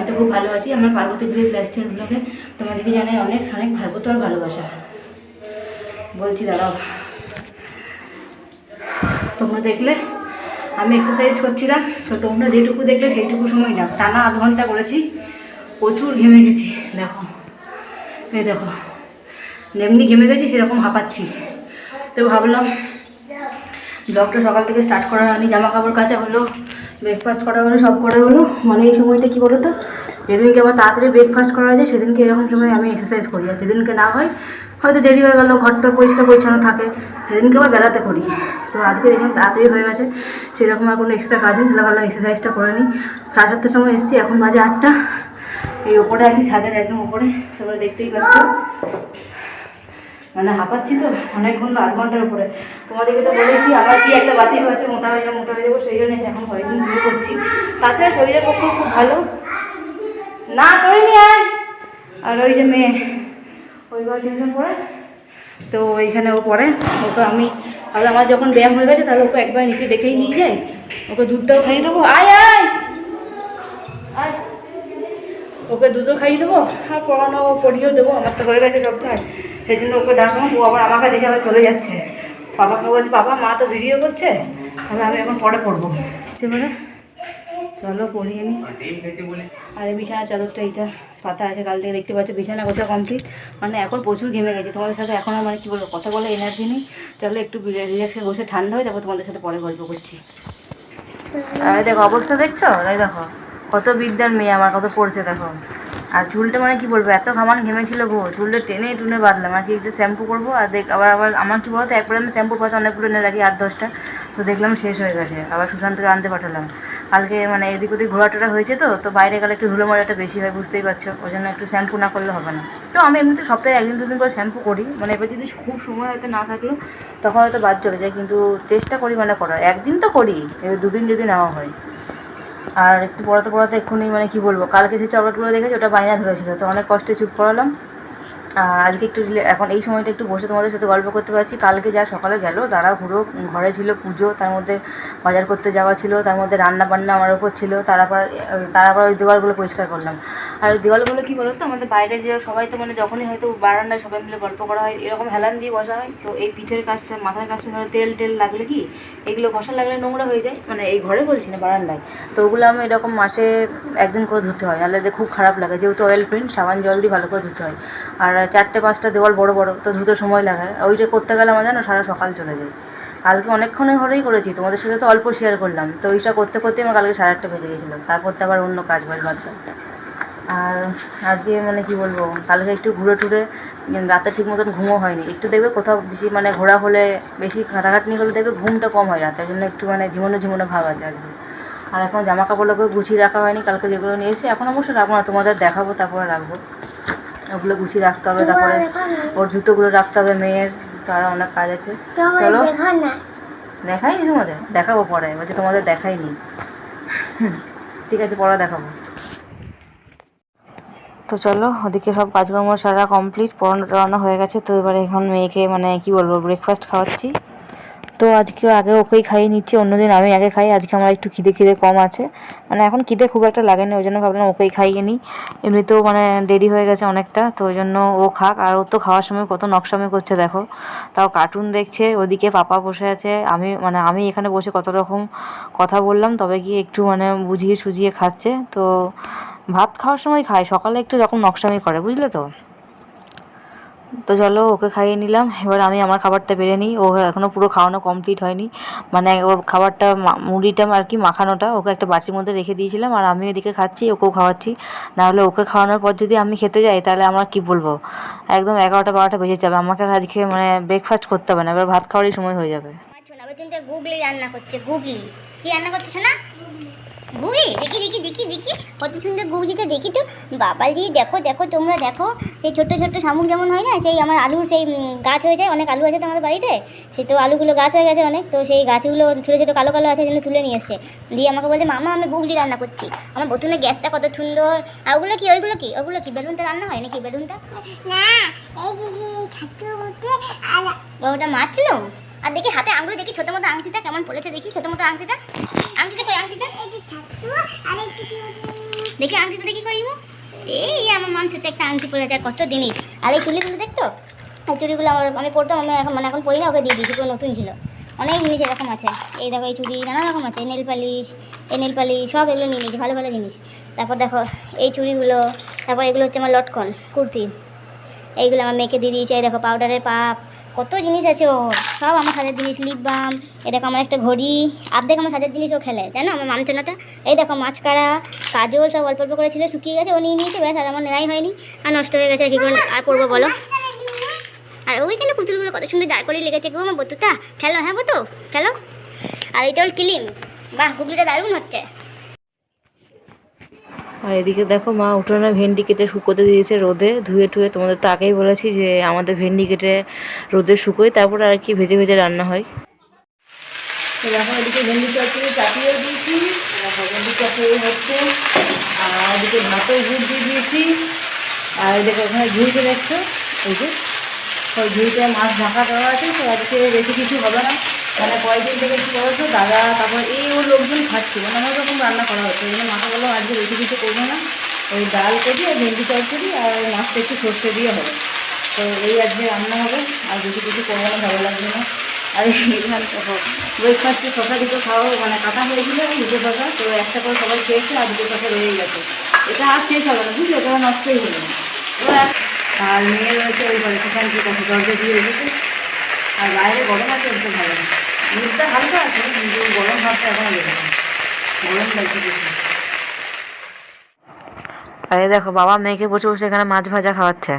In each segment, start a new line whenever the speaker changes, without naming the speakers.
তো খুব ভালো আছি। আমার পার্বতী ভিলেজ লাইফস্টাইল ব্লগে তোমাদেরকে জানাই অনেক অনেক ভার্গবতর ভালোবাসা। বলছি দাঁড়াও, তোমরা দেখলে আমি এক্সারসাইজ করছিলাম, তো তোমরা যেটুকু দেখলে সেইটুকু সময় না, টানা আধ ঘন্টা করেছি, প্রচুর ঘেমে গেছি। দেখো, এই দেখো, যেমনি ঘেমে গেছি সেরকম হাঁপাচ্ছি। তো ভাবলাম ব্লগটা সকাল থেকে স্টার্ট করা হয়নি, জামা কাপড় কাচা হলো, ব্রেকফাস্ট করা হলো, সব করা হলো। মানে এই সময়টা কী বলো তো, যেদিনকে আবার তাড়াতাড়ি ব্রেকফাস্ট করা যায় সেদিনকে এরকম সময় আমি এক্সারসাইজ করি, আর যেদিনকে না হয় হয়তো দেরি হয়ে গেলো, ঘরটা পরিষ্কার পরিচ্ছন্ন থাকে, সেদিনকে আবার বেলাতে করি। তো আজকে দেখুন তাড়াতাড়ি হয়ে গেছে, সেরকম আর কোনো এক্সট্রা কাজ নেই, তাহলে ভাবলাম এক্সারসাইজটা করে নিই। 7:30টার সময় এসেছি, এখন বাজে 8টা। এই ওপরে আছি, ছাদের একদম ওপরে, তোমরা দেখতেই পাচ্ছ। মানে হাঁপাচ্ছি তো অনেকক্ষণ, আধ ঘন্টার উপরে। তোমাদেরকে তো বলেছি আবার কি একটা বাতিল হয়েছে, মোটা হয়ে যাবো, সেই জন্য এখন কয়েকদিন ধরে করছি। তাছাড়া শরীরের পক্ষেও খুব ভালো। না করিনি আর ওই যে মেয়ে ওই ঘর টেনশন পড়ে, তো ওইখানে ও পড়ে। ওকে আমি তাহলে আমার যখন ব্যায়াম হয়ে গেছে তাহলে ওকে একবার নিচে দেখেই নিয়ে যাই, ওকে দুধটাও খাইয়ে দেবো। আয় আয় আয়, ওকে দুধও খাইয়ে দেবো আর পড়িয়েও দেবো। আমার তো হয়ে গেছে সব কাজ, সেই জন্য ওকে ডাকলাম। ও আবার আমাকে দেখে আবার চলে যাচ্ছে। বাবাকে বলছি বাবা মা তো ভিডিও করছে, তাহলে আমি এখন পরে পড়বো। সে বলে চলো পড়িয়ে নিই। আর এই বিছানা চাদরটা এইটা পাতা আছে, কাল থেকে দেখতে পাচ্ছি বিছানা গোছা কমপ্লিট। মানে এখন প্রচুর ঘেমে গেছে, তোমাদের সাথে এখন আমার কী বলবো, কথা বলে এনার্জি নেই। চলো একটু রিল্যাক্সে বসে ঠান্ডা হয়ে, তারপর তোমাদের সাথে পরে গল্প করছি। আর দেখো অবস্থা দেখছো, তাই দেখো কত বিদ্যার মেয়ে আমার, কত পড়ছে দেখো। আর চুলটা মানে কি বলবো, এত ঘামান ঘেমেছিল গো, চুলটা টেনে টুনে বাঁধলাম। আজকে একটু শ্যাম্পু করবো, আর আবার আমার কি বলতো, একবারে আমি শ্যাম্পু পাতা অনেকগুলো এনে রাখি, 8-10টা। তো দেখলাম শেষ হয়ে গেছে, আবার সুশান্তকে আনতে পাঠালাম। কালকে মানে এদিক ওদিক ঘোরাটোরা হয়েছে, তো বাইরে গেলে একটু ধুলো ময়লাটা বেশি হয়, বুঝতেই পারছো। ওই জন্য একটু শ্যাম্পু না করলে হবে না। তো আমি এমনিতে সপ্তাহে 1-2 দিন করে শ্যাম্পু করি, মানে এবার যদি খুব সময় হয়তো না থাকলো তখন হয়তো বাদ চলে যায়, কিন্তু চেষ্টা করি মানে করার। একদিন তো করি, এবার 2 দিন যদি নেওয়া হয়। আর একটু পড়াতে এক্ষুনি মানে কি বলবো, কালকে যে চকলেটগুলো দেখেছি ওটা বাইনা ধরেছিল, তো অনেক কষ্টে চুপ করালাম। আর আজকে একটু এখন এই সময়টা একটু বসে তোমাদের সাথে গল্প করতে পারছি। কালকে যা সকালে গেল তারা পুরো ঘরে ছিল পুজো, তার মধ্যে বাজার করতে যাওয়া ছিল, তার মধ্যে রান্না বান্না আমার ওপর ছিল, তারপর ওই দেওয়ালগুলো পরিষ্কার করলাম। আর ওই দেওয়ালগুলো কী বলো তো, আমাদের বাইরে যে সবাই তো মানে যখনই হয়তো বারান্দায় সবাই মিলে গল্প করা হয়, এরকম হেলান দিয়ে বসা হয়, তো এই পিঠের কাজটা মাথার কাজটা ধরো তেল লাগলে কি এগুলো ঘষা লাগলে নোংরা হয়ে যায়, মানে এই ঘরে বলছি না বারান্দায়। তো ওগুলো আমি এরকম মাসে 1 দিন করে ধুতে হয়, নাহলে খুব খারাপ লাগে, যেহেতু অয়েল প্রিন্ট, সাবান জল দিয়ে ভালো করে ধুতে হয়। আর 4-5টা দেওয়াল বড় বড়, তো ধুতে সময় লাগে, ওইটা করতে গেলে আমার জানো সারা সকাল চলে যায়। কালকে অনেকক্ষণের ঘরেই করেছি, তোমাদের সাথে তো অল্প শেয়ার করলাম, তো ওইটা করতে করতে আমার কালকে 8:30 বেজে গেছিলো। তারপর তো আবার অন্য কাজ বাজ বাদ। আর আজকে মানে কি বলবো, কালকে একটু ঘুরে টুরে রাতে ঠিক মতন ঘুমও হয়নি। একটু দেখবে কোথাও বেশি মানে ঘোরা হলে, বেশি খাটাখাটনি হলে দেখবে ঘুমটা কম হয় রাতে, জন্য একটু মানে ঝিমোনো ভাব আছে আজকে। আর এখন জামা কাপড়গুলো গুছিয়ে রাখা হয়নি, কালকে যেগুলো নিয়ে এসে এখন অবশ্য রাখবো না, তোমাদের দেখাবো তারপরে রাখবো। ওগুলো গুছিয়ে রাখতে হবে, তারপরে ওর জুতোগুলো রাখতে হবে মেয়ের, তো আরও অনেক কাজ আছে। চলো দেখাইনি তোমাদের, দেখাবো পরে, বলছে তোমাদের দেখাইনি। ঠিক আছে পরে দেখাবো। তো চলো, ওদিকে সব কাজকর্ম সারা কমপ্লিট, পড়ানো হয়ে গেছে। তো এবারে এখন মেয়েকে মানে কি বলবো ব্রেকফাস্ট খাওয়াচ্ছি। তো আজকে আগে ওকেই খাইয়ে নিচ্ছি, অন্যদিন আমি আগে খাই। আজকে আমার একটু খিদে কম আছে, মানে এখন খিদে খুব একটা লাগেনি, ওই জন্য ভাবলাম ওকেই খাইয়ে নিই। এমনিতেও মানে দেরি হয়ে গেছে অনেকটা, তো ওই জন্য ও খাক। আর ও তো খাওয়ার সময় কত নকশামি করছে দেখো, তাও কার্টুন দেখছে, ওদিকে পাপা বসে আছে, আমি এখানে বসে কত রকম কথা বললাম, তবে কি একটু মানে বুঝিয়ে সুঝিয়ে খাচ্ছে। তো ভাত খাওয়ার সময় খায়, সকালে একটু এরকম নকশামি করে, বুঝলে তো। তো চলো ওকে খাইয়ে নিলাম, এবার আমি আমার খাবারটা বেড়ে নিই। ও এখনও পুরো খাওয়ানো কমপ্লিট হয়নি, মানে ওর খাবারটা মুড়িটা আর কি মাখানোটা ওকে একটা বাটির মধ্যে রেখে দিয়েছিলাম, আর আমি এদিকে খাচ্ছি, ওকেও খাওয়াচ্ছি। নাহলে ওকে খাওয়ানোর পর যদি আমি খেতে যাই তাহলে আমার কি বলবো, একদম 11টা-12টা বেজে যাবে। আমাকে আজকে মানে ব্রেকফাস্ট করতে হবে না, এবার ভাত খাওয়ারই সময় হয়ে যাবে।
গুগলি রান্না করছে, গুগলি কি রান্না করছে শোনা? গুগলি দেখি কত সুন্দর গুগলিটা দেখি তো। বাবা দিয়ে দেখো তোমরা দেখো, সেই ছোট্ট শামুক যেমন হয় না, সেই আমার আলুর সেই গাছ হয়ে যায়, অনেক আলু আছে তো আমাদের বাড়িতে, সে তো আলুগুলো গাছ হয়ে গেছে অনেক, তো সেই গাছগুলো ছোটো কালো আছে, জন্য তুলে নিয়ে এসছে, দিয়ে আমাকে বলছে মামা আমি গুগলি রান্না করছি। আমার বোতলে গ্যাসটা কত সুন্দর। আর ওগুলো কি বেলুনটা রান্না হয় নাকি? বেলুনটা না, ওটা মাছলো। আর দেখি হাতে আঙুলে দেখি ছোটো মতো আংটিটা কেমন পড়েছে, দেখি ছোটো মতো আংটিটা কই, আংটিটা দেখি আংটিটা দেখি কইব। এই আমার মানতে একটা আংটি পরে আছে, আর কত জিনিস। আর এই চুড়িগুলো দেখতো, এই চুড়িগুলো আমি পরতাম, আমি এখন এখন পরি না, ওকে দিয়ে দিয়েছি, পুরো নতুন ছিল। অনেক জিনিস এরকম আছে, এই দেখো এই চুড়ি নানা রকম আছে, নেল পালিশ সব এগুলো নিয়ে নিয়েছি, ভালো ভালো জিনিস। তারপর দেখো এই চুড়িগুলো, তারপর এগুলো হচ্ছে আমার লটকন কুর্তি, এইগুলো আমার মেয়েকে দিয়ে দিয়েছে। এই দেখো পাউডারের পাপ, কত জিনিস আছে ও, সব আমার সাজার জিনিস, লিপ বাম, এই দেখো আমার একটা ঘড়ি, আর্ধেক আমার সাজার জিনিস ও খেলে, জানো আমার মামচনাটা। এই দেখো মাছকাড়া, কাজল সব অল্প অল্প করে ছিল, শুকিয়ে গেছে, ও নিয়ে নিয়েছে, ব্যাস আর আমার নেওয়াই হয়নি, আর নষ্ট হয়ে গেছে, কী করে আর করবো বলো। আর ওইখানে পুতুলগুলো কত সুন্দর দাঁড় করে লেগেছে গো আমার বতুটা, খেলো হ্যাঁ বতু খেলো। আর এইটা হল কিলিম, বাহ গুগলিটা দারুণ হচ্ছে।
আর এদিকে দেখো মা উঠোনে ভেন্ডি কেটে শুকোতে দিয়েছে রোদে, ধুয়ে টুয়ে। তোমাদের তো আগেই বলেছি যে আমাদের ভেন্ডি কেটে রোদে শুকোয়, তারপর আর কি ভেজে ভেজে রান্না হয়। তো দেখো এদিকে ভেন্ডি চচ্চড়ি চাপিয়ে দিয়েছি, দেখো ভেন্ডি চচ্চড়ি হচ্ছে। আর এদিকে ভাতেও গুড় দিয়ে দিয়েছি। আর দেখো ওখানে ঝুড়িতে দেখছো, ওই যে ওই ঝুড়িতে মাছ ঢাকা দেওয়া আছে। তো আজকে বেশি কিছু হবে না, মানে কয়েকদিন থেকে কী বলতো দাদা তারপর এই ওর লোকজন খাচ্ছিল, নানা রকম রান্না করা হচ্ছে, ওই জন্য মাকে বললাম আজকে বেশি কিছু করবো না, ওই ডাল করি আর ভেন্ডি চচ্চড়ি আর মাছটা একটু সর্ষে দিয়ে হবে। তো এই আজকে রান্না হবে, আর বেশি কিছু করবো না, ভালো লাগবে না। আর এখানে ব্রেকফাস্টে শশা দুটো খাওয়া মানে কাটা হয়েছিল, দুটো শশা, তো একটা করে সবাই খেয়েছে আর দুটো শশা রয়ে গেছে। এটা আর শেষ হবে না বুঝলি, এটা নষ্টই হলো না। আর মেয়ে রয়েছে ওই ঘরে, সেখান থেকে কত দরজা দিয়ে রেখেছে। আর বাইরে গরম আছে, একটু ভালো না, মুখটা হালকা আছে কিন্তু গরম ভাবটা এখনো লেগেছে, গরম লাগছে বেশি। আরে দেখো বাবা মেয়েকে বসে বসে এখানে মাছ ভাজা খাওয়াচ্ছে,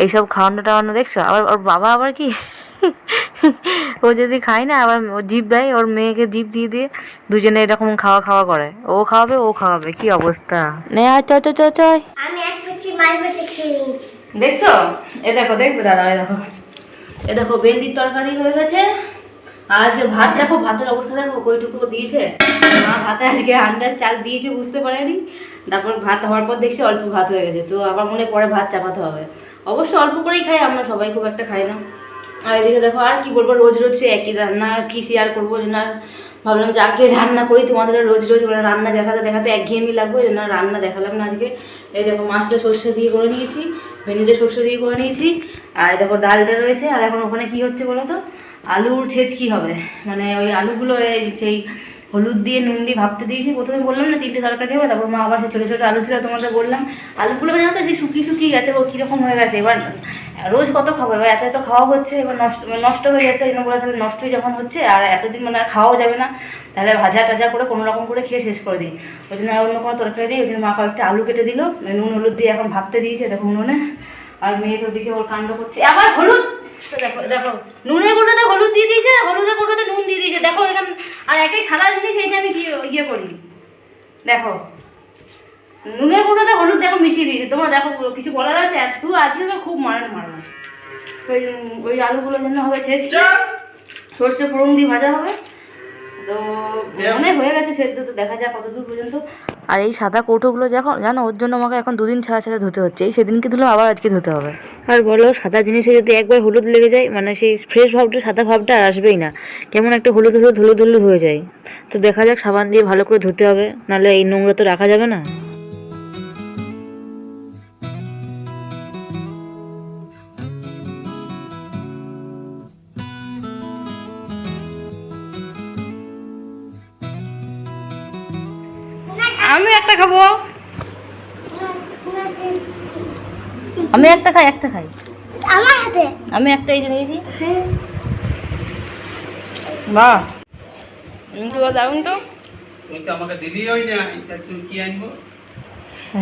এইসব খাওয়ানো টাওয়ানো দেখছো। আবার ওর বাবা আবার কি ও যদি খায় না আবার ও জিভ দেয়, ওর মেয়েকে জিভ দিয়ে দিয়ে দুজনে এরকম খাওয়া খাওয়া করে, ও খাওয়াবে ও খাওয়াবে, কি অবস্থা। নে আর চ চ চ চয়,
আমি এক কুচি মাছ ভাজা খেয়ে নিয়েছি।
দেখছো এ দেখো, দেখবে দাদা এ দেখো, এ দেখো ভেন্ডির তরকারি হয়ে গেছে। আর আজকে ভাত দেখো, ভাতের অবস্থা দেখো কইটুকু দিয়েছে মা, ভাতে আজকে আন্দাজ চাল দিয়েছে বুঝতে পারেনি। তারপর ভাত হওয়ার পর দেখছি অল্প ভাত হয়ে গেছে, তো আবার মনে পরে ভাত চাপাতে হবে। অবশ্য অল্প করেই খাই আমরা সবাই, খুব একটা খাই না। আর এদিকে দেখো আর কি বলবো, রোজ রোজ সে একই রান্না, আর কি শেয়ার করবো না, ভাবলাম যে আগে রান্না করি, তোমাদের রোজ রোজ মানে রান্না দেখাতে দেখাতে একঘেয়েমি লাগবে, ওই জন্য রান্না দেখালাম না আজকে। এই দেখো মাছটা সর্ষে দিয়ে করে নিয়েছি, ভেন্ডিটা সর্ষে দিয়ে করে নিয়েছি। আর দেখো ডালটা রয়েছে। আর এখন ওখানে কি হচ্ছে বলো তো, আলুর ছেঁচকি হবে, মানে ওই আলুগুলো সেই হলুদ দিয়ে নুন দিয়ে ভাবতে দিয়েছি। প্রথমে বললাম না 3টে তরকারি হবে, তারপর মা আবার সেই ছোটো ছোটো আলু ছিল তোমাদের বললাম, আলুগুলো জানো তো সেই শুকিয়ে গেছে, ও কীরকম হয়ে গেছে। এবার রোজ কত খাবো, এবার এত এত খাওয়া হচ্ছে, এবার নষ্ট হয়ে যাচ্ছে, এই জন্য বলে তাহলে নষ্টই যখন হচ্ছে আর এতদিন মানে আর খাওয়াও যাবে না, তাহলে ভাজা টাজা করে কোনো রকম করে খেয়ে শেষ করে দিই। ওই জন্য আর অন্য কোনো তরকারি নেই, ওই জন্য মা কয়েকটা আলু কেটে দিল, নুন হলুদ দিয়ে এখন ভাবতে দিয়েছে দেখো উনুনে। আর মেয়ে তো দিকে ওর কাণ্ড করছে, আবার হলুদ, তো দেখো দেখো নুনের কোটোতে হলুদ দিয়ে দিয়েছে, হলুদের কোটোতে নুন দিয়ে দিয়েছে, দেখো এখানে। আর একই সাদা জিনিস এইটা আমি কি ইয়ে করি, দেখো নুনের কোটোতে হলুদ দেখো মিশিয়ে দিয়েছে। তোমরা দেখো কিছু বলার আছে, এত আজকে তো খুব মারানো। ওই ওই আলুগুলোর জন্য হবে ছেঁচকি, সর্ষে ফোড়ন দিয়ে ভাজা হবে। তো অনেক হয়ে গেছে সেদ্ধ, তো দেখা যাক কতদূর পর্যন্ত। আর এই সাদা কৌটোগুলো যখন জানো, ওর জন্য আমাকে এখন 2 দিন ছাড়া ছাড়া ধুতে হচ্ছে, এই সেদিনকে ধুলো আবার আজকে ধুতে হবে। আর বলো সাদা জিনিসে যদি একবার হলুদ লেগে যায়, মানে সেই ফ্রেশ ভাবটা সাদা ভাবটা আর আসবেই না, কেমন একটা হলুদ হলুদ হলুদ হলুদ হয়ে যায়। তো দেখা যাক, সাবান দিয়ে ভালো করে ধুতে হবে, নাহলে এই নোংরা তো রাখা যাবে না। আমি একটা খাবো, আমি একটা খাই
আমার হাতে
আমি একটা এই যে নিয়েছি। বাহ তো দারুন তো,
ওই তো আমাকে দিলি হয় না, এটা তুই কি আনবো?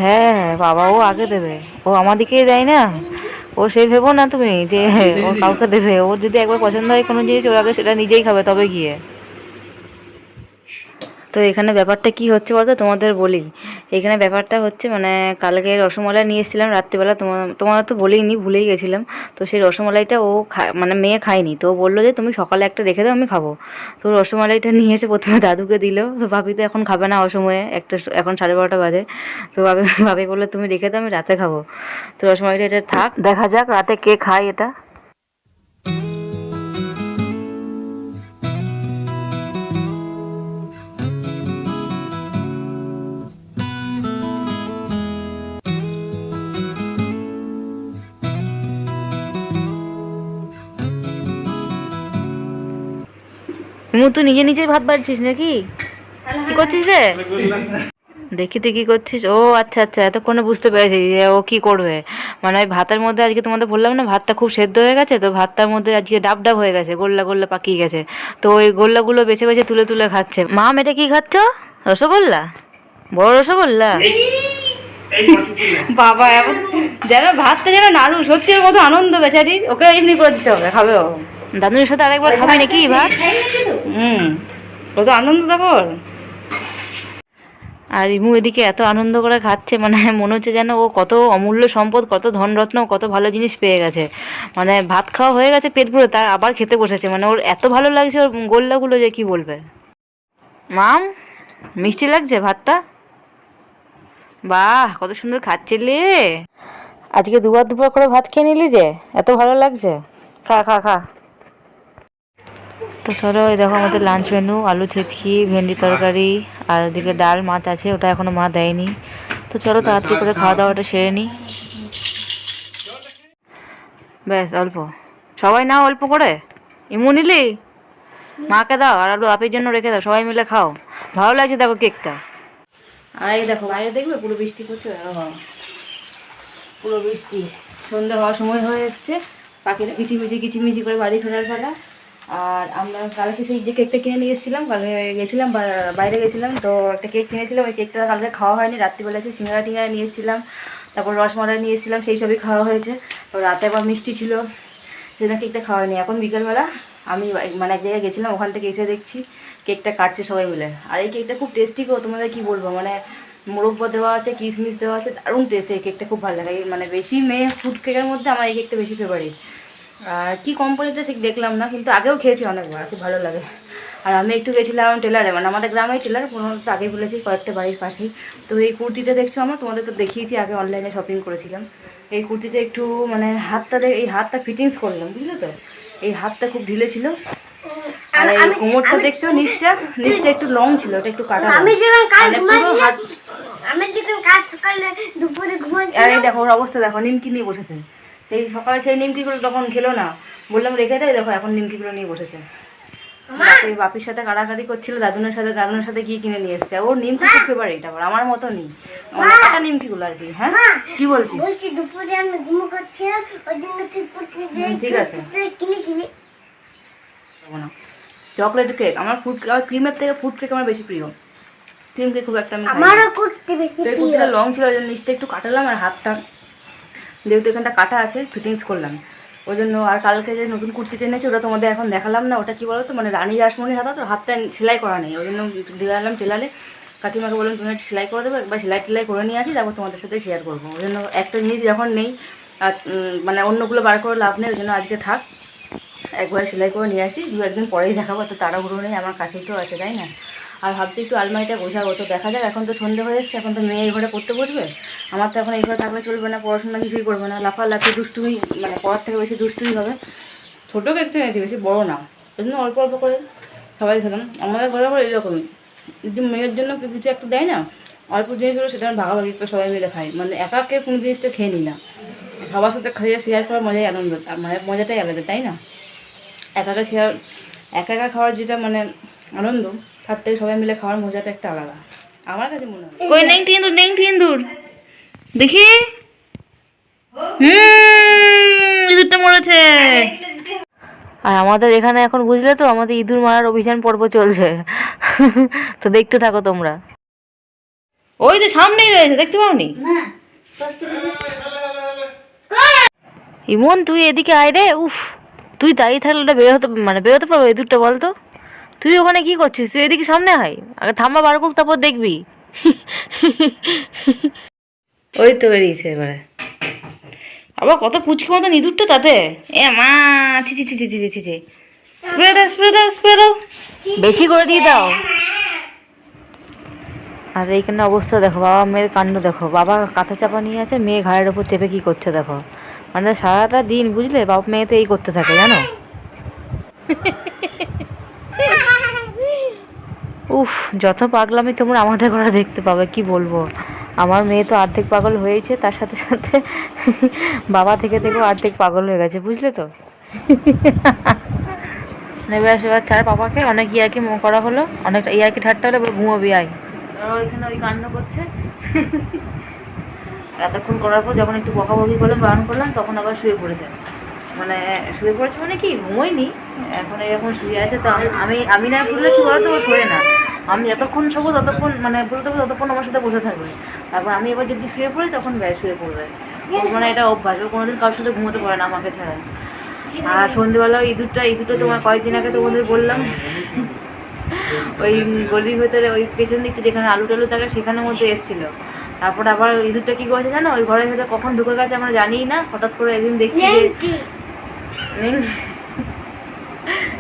হ্যাঁ বাবা ও আগে দেবে, ও আমাদেরকেই দেয় না, ও সেই ভেবো না তুমি যে ও কাউকে দেবে। ওর যদি একবার পছন্দ হয় কোনো জিনিস, ওর আগে সেটা নিজেই খাবে তবে গিয়ে। তো এখানে ব্যাপারটা কি হচ্ছে বলতো তোমাদের বলি। এখানে ব্যাপারটা হচ্ছে মানে কালকে রসমালাই নিয়ে এসেছিলাম রাত্রিবেলা, তোমার তো বলেইনি, ভুলেই গেছিলাম। তো সেই রসমালাইটা ও মানে মেয়ে খায়নি, তো ও বললো যে তুমি সকালে একটা রেখে দাও আমি খাবো। তো রসমালাইটা নিয়ে এসে প্রথমে দাদুকে দিল, তো ভাবি তো এখন খাবে না অসময়ে, এখন 12:30 বাজে। তো ভাবি বললো তুমি রেখে দাও আমি রাতে খাবো। তো রসমালাইটা এটা থাক, দেখা যাক রাতে কে খায় এটা। ইমু তুই নিজে নিজে ভাত বাড়ছিস নাকি? কি করছিস রে? দেখি তুই কি করছিস। ও আচ্ছা আচ্ছা, এতক্ষণে বুঝতে পেরেছি যে ও কি করবে। মানে ওই ভাতের মধ্যে আজকে তোমাদের বললাম না, ভাতটা খুব সেদ্ধ হয়ে গেছে, তো ভাতটার মধ্যে আজকে ডাব ডাব হয়ে গেছে, গোল্লা গোল্লা পাকিয়ে গেছে। তো ওই গোল্লাগুলো বেছে বেছে তুলে তুলে খাচ্ছে। মাম এটা কি খাচ্ছ? রসগোল্লা? বড় রসগোল্লা? বাবা এমন যেন ভাতটা যেন নাড়ু, সত্যি ওর কত আনন্দ বেচারি, ওকে এমনি করে দিতে হবে, খাবে ও। দাদুর সাথে আরেকবার খাবে নাকি ভাত? কত আনন্দ তারপর। আর ইমু এদিকে এত আনন্দ করে খাচ্ছে, মানে মনে হচ্ছে যেন ও কত অমূল্য সম্পদ, কত ধনরত্ন, কত ভালো জিনিস পেয়ে গেছে। মানে ভাত খাওয়া হয়ে গেছে পেট ভরে, তার আবার খেতে বসেছে। মানে ওর এত ভালো লাগছে ওর গোল্লাগুলো যে কি বলবে। মাম মিষ্টি লাগছে ভাতটা? বাহ কত সুন্দর খাচ্ছিলি আজকে, দুবার দুবার করে ভাত খেয়ে নিলি যে, এত ভালো লাগছে। খা খা খা। তো চলো, এই দেখো আমাদের লাঞ্চ মেনু, আলু ছেচকি, ভেন্ডি তরকারি, আর ওদিকে ডাল, মাছ আছে, ওটা এখনো মা দেয়নি। তো চলো তাড়াতাড়ি করে খাওয়া দাওয়াটা সেরে নিই। ব্যাস অল্প, সবাই নাও অল্প করে। ইমু নিলি? মাকে দাও, আর আলু আপের জন্য রেখে দাও, সবাই মিলে খাও। ভালো লাগছে দেখো কেকটা। আর এই দেখো বাইরে দেখবে পুরো বৃষ্টি পড়ছে, পুরো বৃষ্টি। সন্ধ্যা হওয়ার সময় হয়ে এসছে, পাখিরা কিচিমিচি কিচিমিচি করে বাড়ি ফেরার ফেলা। আর আমরা কালকে সেই যে কেকটা কিনে নিয়ে এসেছিলাম, কালকে গেছিলাম বাইরে গেছিলাম, তো একটা কেক কিনেছিলাম। ওই কেকটা কালকে খাওয়া হয়নি, রাত্রিবেলা আছে সিঙ্গারা টিঙ্গারা নিয়ে এসেছিলাম, তারপর রসমালাই নিয়ে এসেছিলাম, সেই সবই খাওয়া হয়েছে। তো রাতে আবার মিষ্টি ছিল, সেজন্য কেকটা খাওয়া হয়নি। এখন বিকেলবেলা আমি মানে এক জায়গায় গেছিলাম, ওখান থেকে এসে দেখছি কেকটা কাটছে সবাই মিলে। আর এই কেকটা খুব টেস্টি গো, তোমাদের কি বলবো, মানে মোরব্বা দেওয়া আছে, কিশমিশ দেওয়া আছে, দারুণ টেস্ট। এই কেকটা খুব ভালো লাগে, মানে বেশি মেয়ে ফুড কেকের মধ্যে আমার এই কেকটা বেশি ফেভারিট। আর কী কোম্পানিটা ঠিক দেখলাম না, কিন্তু আগেও খেয়েছি অনেকবার, খুব ভালো লাগে। আর আমি একটু গেছিলাম টেলারে, মানে আমাদের গ্রামেই টেলার, তো আগেই বলেছি, কয়েকটা বাড়ির পাশেই। তো এই কুর্তিটা দেখছো আমার, তোমাদের তো দেখিয়েছি আগে, অনলাইনে শপিং করেছিলাম। এই কুর্তিটা একটু মানে এই হাতটা ফিটিংস করলাম, বুঝলে তো। এই হাতটা খুব ঢিলে ছিল, আর এই কোমরটা দেখছো নিচটা একটু লং ছিল, ওটা একটু কাটা। আর এই দেখো ওর অবস্থা দেখো, নিমকি নিয়ে বসেছে। সেই সকালে সেই নিমকিগুলো তখন খেলো না, বললাম রেখে দেয়, দেখো এখন নিমকিগুলো নিয়ে বসেছে। বাপির সাথে কাড়াকাড়ি করছিল, দাদুনের সাথে গিয়ে কিনে নিয়ে এসছে। ও নিমকি খুব ফেভারিট, আবার আমার মতো নেই, কাটা নিমকিগুলো আর কি। হ্যাঁ কি বলছিস? ঠিক আছে। চকলেট কেক আমার ক্রিমের থেকে ফুড কেক আমার বেশি প্রিয়। ক্রিম কেক খুব একটা আমি কুর্তিটা লং ছিল, ওই জন্য নিচটা একটু কাটালাম, আর হাতটা যেহেতু এখানটা কাটা আছে ফিটিংস করলাম ওই জন্য। আর কালকে যে নতুন কুর্তিটা এনেছি ওটা তোমাদের এখন দেখালাম না, ওটা কি বলো তো, মানে রানী রাসমণির হাতা, তো হাতটা সেলাই করা নেই, ওই জন্য দিয়ে আনলাম টেলারে। কাকিমাকে বললাম তুমি সেলাই করে দেবো, একবার সেলাই করে নিয়ে আসি, তারপর তোমাদের সাথে শেয়ার করবো। ওই জন্য একটা জিনিস যখন নেই, আর মানে অন্যগুলো বার করে লাভ নেই, ওই জন্য আজকে থাক, একবার সেলাই করে নিয়ে আসি, একদিন পরেই দেখাবো, তো তাড়াহুড়ো নেই, আমার কাছেই তো আছে, তাই না। আর ভাবছি একটু আলমারিটা গোছাবো, তো দেখা যাক, এখন তো সন্ধে হয়ে এসছে, এখন তো মেয়ে এই ঘরে পড়তে বসবে। আমার তো এখন এই ঘরে থাকলে চলবে না, পড়াশোনা কিছুই করবে না, লাফালাফি দুষ্টুই, মানে পড়ার থেকে বেশি দুষ্টুই হবে। ছোটো কেকটা এনেছি, বেশি বড়ো না, ওই জন্য অল্প অল্প করে সবাই খেলাম। আমাদের ঘরে ঘরে এরকমই, যে মেয়ের জন্য কিছু একটা দেয় না, অল্প জিনিসগুলো সেটা ভাগাভাগি করে সবাই মিলে খাই, মানে একা কে কোনো জিনিসটা খেয়ে নিই না, সবার সাথে খাইয়ে শেয়ার করার মজাই আনন্দ, মানে মজাটাই আলাদা, তাই না। একা একা খাওয়ার যেটা মানে আনন্দ, তার থেকে সবাই মিলে খাওয়ার মজাটা একটা আলাদা আমার কাছে মনে হয়। কই নেই ইঁদুর দেখি, ইঁদুরটা মরেছে। আর আমাদের এখানে এখন বুঝলে তো, আমাদের ইঁদুর মারার অভিযান পর্ব চলছে। তো দেখতে থাকো তোমরা। ওই তো সামনেই রয়েছে, দেখতে পাওনি? ইমন তুই এদিকে আয় রে। উফ, তুই দাঁড়িয়ে থাকলে ওটা বেরোতে পারবো ইঁদুরটা, বলতো? তুই ওখানে কি করছিস? তুই এদিকে সামনে আয়, আগে থাম্বা বার করুক, তারপর দেখবি। ওই তো বেরিয়েছে এবারে, আবার কত পুচকে মতন ইঁদুরটা তাতে। এ মা, ছি ছি ছি ছি ছি ছি ছি, স্প্রে দাও, বেশি করে দিয়ে দাও। আর এইখানে অবস্থা দেখো, বাবা মেয়ের কাণ্ড দেখো, বাবা কাঁথা চাপা নিয়ে আছে, মেয়ে ঘাড়ের ওপর চেপে কি করছে দেখো। মানে সারাটা দিন বুঝলে বাবা মেয়েতে এই করতে থাকে, জানো। উফ, যত পাগলামি তোমরা আমাদের ঘরে দেখতে পাবে, কি বলবো। আমার মেয়ে তো অর্ধেক পাগল হয়েছে, তার সাথে সাথে বাবা থেকেও অর্ধেক পাগল হয়ে গেছে, বুঝলে তো। নেবে আসে এবার চার পাপাকে অনেক ইয়ার্কি করা হলো, অনেকটা ইয়ার্কি ঠাট্টা হলে এবার ঘুমোবি আয়। আর ওইখানে ওই কাণ্ড করছে। এতক্ষণ করার পর যখন একটু বকাবকি করলাম, বারণ করলাম, তখন আবার শুয়ে পড়েছে। মানে শুয়ে পড়েছে মানে কি, ঘুমোয়নি, এখন এরকম শুয়ে আছে। তো আমি না শুনলে কি বলতো, ও শোয়ে না। আমি যতক্ষণ শোবো ততক্ষণ মানে বসে থাকবো, ততক্ষণ আমার সাথে বসে থাকবে। তারপর আমি এবার যদি শুয়ে পড়ি তখন ব্যাস শুয়ে পড়বে। ওর মানে এটা অভ্যাস, ও কোনোদিন কারোর সাথে ঘুমোতে পারে না আমাকে ছাড়া। আর সন্ধ্যেবেলা ইঁদুরটা তোমার কয়েকদিন আগে তোমাদের বললাম, ওই গলির ভেতরে ওই পেছন দিকটা যেখানে আলু টালু থাকে সেখানের মধ্যে এসেছিলো। তারপর আবার ইঁদুরটা কী করেছে জানো, ওই ঘরের ভেতরে কখন ঢুকে গেছে আমরা জানিই না। হঠাৎ করে একদিন দেখছি যে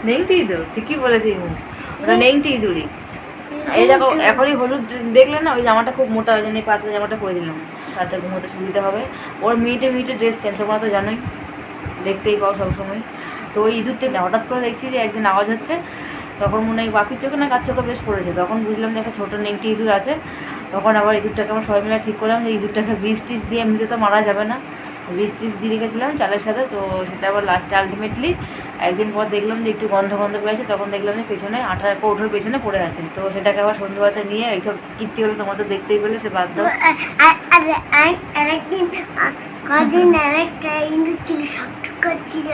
নেংটি ইঁদুর, ঠিকই বলেছি, ওটা নেংটি ইঁদুরই। এই দেখো এখনই হলুদ দেখলে না, ওই জামাটা খুব মোটা, ওই জন্য এই পাতলা জামাটা পরে দিলাম, রাতে ঘুমোতে সুবিধা হবে। ওর মিনিটে মিনিটে ড্রেস চেঞ্জ, তোমরা তো জানোই, দেখতেই পাও সবসময়। তো ওই ইঁদুরটা হঠাৎ করে দেখছি যে একদিন আওয়াজ হচ্ছে, তখন মনে হয় বাপির চোখে না কার চোখে বেশ পড়েছে, তখন বুঝলাম যে একটা ছোটো নেংটি ইঁদুর আছে। তখন আবার ইঁদুরটাকে আমরা সবাই মিলে ঠিক করলাম যে ইঁদুরটাকে বিষ টিষ দিয়ে এমনিতে তো মারা যাবে না, বিষ টিষ দিয়ে রেখেছিলাম চালের সাথে। তো সেটা আবার লাস্টে আলটিমেটলি একদিন পর দেখলাম যে একটু গন্ধ পেয়েছে, তখন দেখলাম যে পেছনে আঠার কৌটোর পেছনে পড়ে আছে। তো সেটাকে আবার সন্ধ্যেবাতে নিয়ে এইসব কীর্তি হলো, তোমার তো দেখতেই পেলে, সে বাদ দাও।
আরেকদিন কদিন আরেকটা ইঁদুর ছিল, শক্ত করছিল।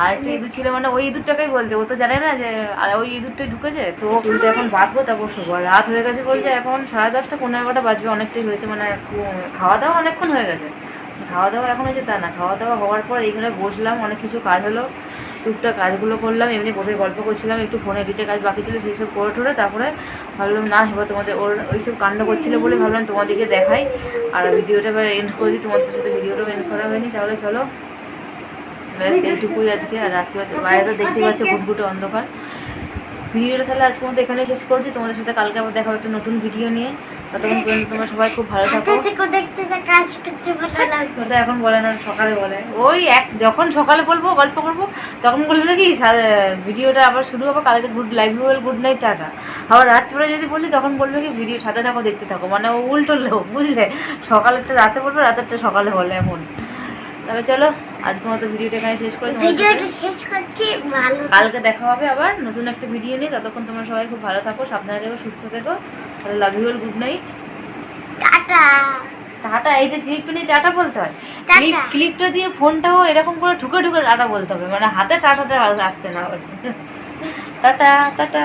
আর একটা ইঁদুর ছিল, মানে ওই ইঁদুরটাকেই বলছে, ও তো জানে না যে ওই ইঁদুরটাই ঢুকেছে। তো চুলটা এখন বাঁধবো, তারপর শোবো। আর রাত হয়ে গেছে বলছে, এখন 10:30 15 বাজবে, অনেকটাই হয়েছে, মানে খাওয়া দাওয়া অনেকক্ষণ হয়ে গেছে। খাওয়া দাওয়া এখন হয়েছে তা না, খাওয়া দাওয়া হওয়ার পর এইখানে বসলাম, অনেক কিছু কাজ হলো, টুকটাক কাজগুলো করলাম, এমনি বসে গল্প করছিলাম, একটু ফোনে এডিটের কাজ বাকি ছিল সেই সব করে ঠোরে। তারপরে ভাবলাম না, এবার তোমাদের ওর ওইসব কাণ্ড করছিলো বলে ভাবলাম তোমাদেরকে দেখাই, আর ভিডিওটা এবার এন্ড করে দিই। তোমাদের সাথে ভিডিওটাও এন্ড করা হয়নি, তাহলে চলো ব্যাস এইটুকুই আজকে। আর রাত্রে বাইরে তো দেখতেই পাচ্ছ ঘুটঘুটে অন্ধকার। ভিডিওটা তাহলে আজকে মতো এখানে শেষ করছি, তোমাদের সাথে কালকে আবার দেখা হবে একটা নতুন ভিডিও নিয়ে। ততক্ষণ পর্যন্ত তোমরা সবাই খুব ভালো থাকো। ওটা এখন বলে না, সকালে বলে। ওই যখন সকালে বলবো গল্প করবো তখন বলবে নাকি ভিডিওটা আবার শুরু হবে কালকে, গুড নাইট টাটা। আবার রাত্রিবেলা যদি বলি তখন বলবে কি ভিডিও সাথে থাকো, দেখতে থাকো, মানে ও উল্টো লোক, বুঝলে? সকালেরটা রাতে বলবে, রাতেরটা সকালে বলে, এমন। তবে চলো আজকের মতো ভিডিওটা এখানে শেষ করে কালকে দেখা হবে আবার নতুন একটা ভিডিও নিয়ে। ততক্ষণ তোমরা সবাই খুব ভালো থাকো, সাবধানে থেকো, সুস্থ থেকো। তাহলে love you all, good night,
tata.
Tata. এই যে ক্লিপটা নিয়ে টাটা বলতে হয়, ক্লিপটা দিয়ে ফোনটাও এরকম করে ঠুকে ঠুকে টাটা বলতে হবে, মানে হাতে টাটাটা আসছে না। Tata tata.